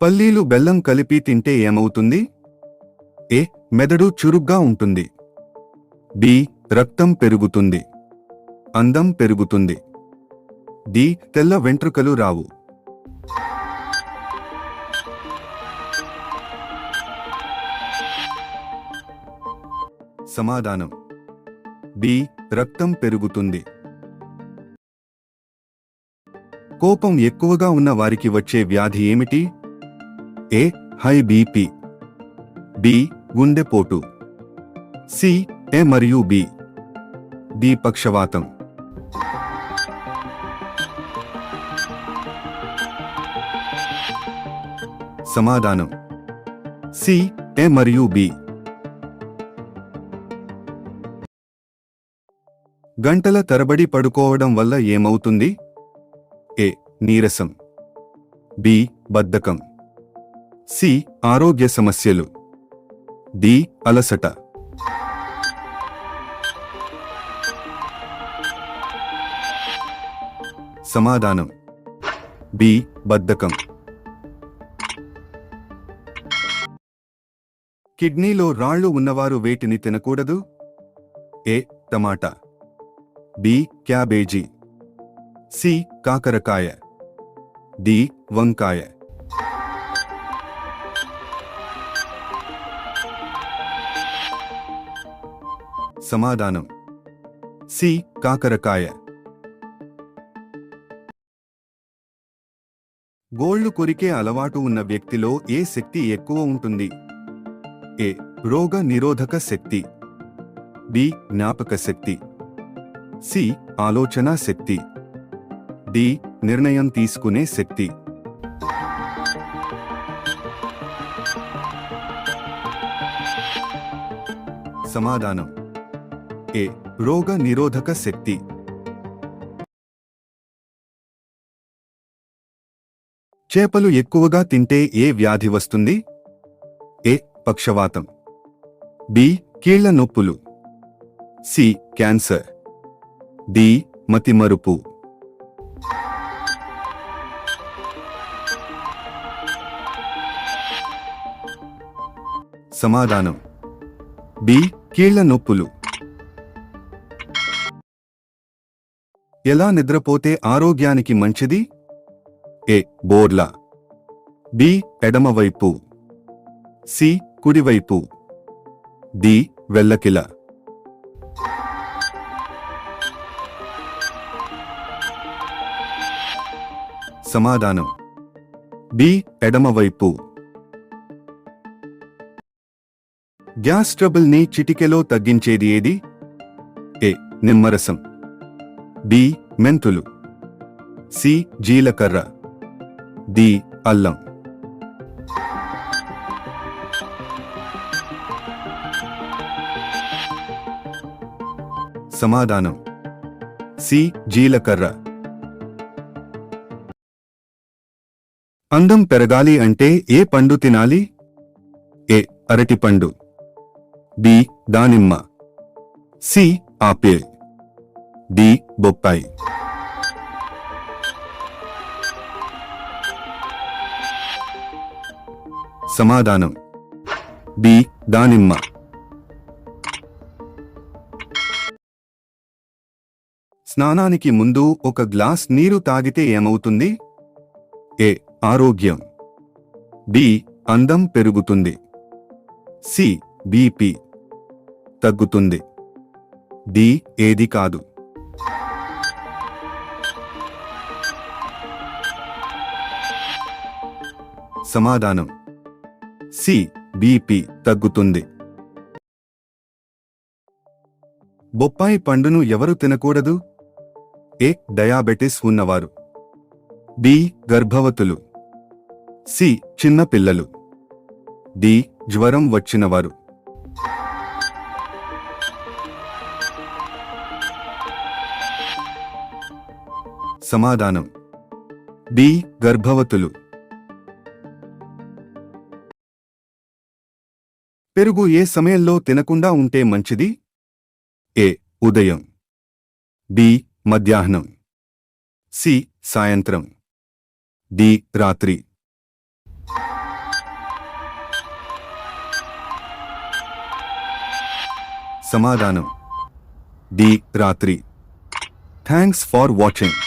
పల్లీలు బెల్లం కలిపి తింటే ఏమవుతుంది? ఏ. మెదడు చురుగ్గా ఉంటుంది. బి. రక్తం పెరుగుతుంది. అందం పెరుగుతుంది. డి. తెల్ల వెంట్రుకలు రావు. సమాధానం బి. రక్తం పెరుగుతుంది. కోపం ఎక్కువగా ఉన్న వారికి వచ్చే వ్యాధి ఏమిటి? ఏ. High BP. బి. గుండెపోటు. సి. ఏ మరియు బి. డి. పక్షవాతం. సమాధానం సి. ఏ మరియు బి. గంటల తరబడి పడుకోవడం వల్ల ఏమవుతుంది? ఏ. నీరసం. బి. బద్ధకం. సి. ఆరోగ్య సమస్యలు. డి. అలసట. సమాధానం బి. బద్ధకం. కిడ్నీలో రాళ్లు ఉన్నవారు వేటిని తినకూడదు? ఏ. టమాటా. బి. క్యాబేజీ. సి. కాకరకాయ. డి. వంకాయ. సమాధానం సి. కాకరకాయ. గోళ్లు కొరికే అలవాటు ఉన్న వ్యక్తిలో ఏ శక్తి ఎక్కువ ఉంటుంది? ఏ. రోగ నిరోధక శక్తి. బి. జ్ఞాపక శక్తి. సి. ఆలోచనా శక్తి. డి. నిర్ణయం తీసుకునే శక్తి. సమాధానం ఏ. రోగ నిరోధక శక్తి. చేపలు ఎక్కువగా తింటే ఏ వ్యాధి వస్తుంది? ఏ. పక్షవాతం. బి. కీళ్ల నొప్పులు. సి. క్యాన్సర్. డి. మతిమరుపు. సమాధానం బి. కీళ్ల నొప్పులు. ఎలా నిద్రపోతే ఆరోగ్యానికి మంచిది? ఏ. బోర్లా. బి. ఎడమవైపు. సి. కుడివైపు. డి. వెల్లకిల. సమాధానం బి. ఎడమవైపు. గ్యాస్ ట్రబుల్ ని చిటికెలో తగ్గించేది ఏది? ఏ. నిమ్మరసం. బి. మెంతులు. సి. జీలకర్ర. డి. అల్లం. సమాధానం సి. జీలకర్ర. అందం పెరగాలి అంటే ఏ పండు తినాలి? ఏ. అరటిపండు. బి. దానిమ్మ. సి. ఆపిల్. డి. బొప్పాయి. సమాధానం బి. దానిమ్మ. స్నానానికి ముందు ఒక గ్లాస్ నీరు తాగితే ఏమవుతుంది? ఏ. ఆరోగ్యం. బి. అందం పెరుగుతుంది. సి. బీపీ తగ్గుతుంది. డి. ఏది కాదు. సమాధానం సి. బీపీ తగ్గుతుంది. బొప్పాయి పండును ఎవరు తినకూడదు? ఏ. డయాబెటిస్ ఉన్నవారు. బి. గర్భవతులు. సి. చిన్నపిల్లలు. డి. జ్వరం వచ్చినవారు. సమాధానం బి. గర్భవతులు. పెరుగు ఏ సమయంలో తినకుండా ఉంటే మంచిది? ఏ. ఉదయం. బి. మధ్యాహ్నం. సి. సాయంత్రం. డి. రాత్రి. సమాధానం డి రాత్రి. Thanks for watching.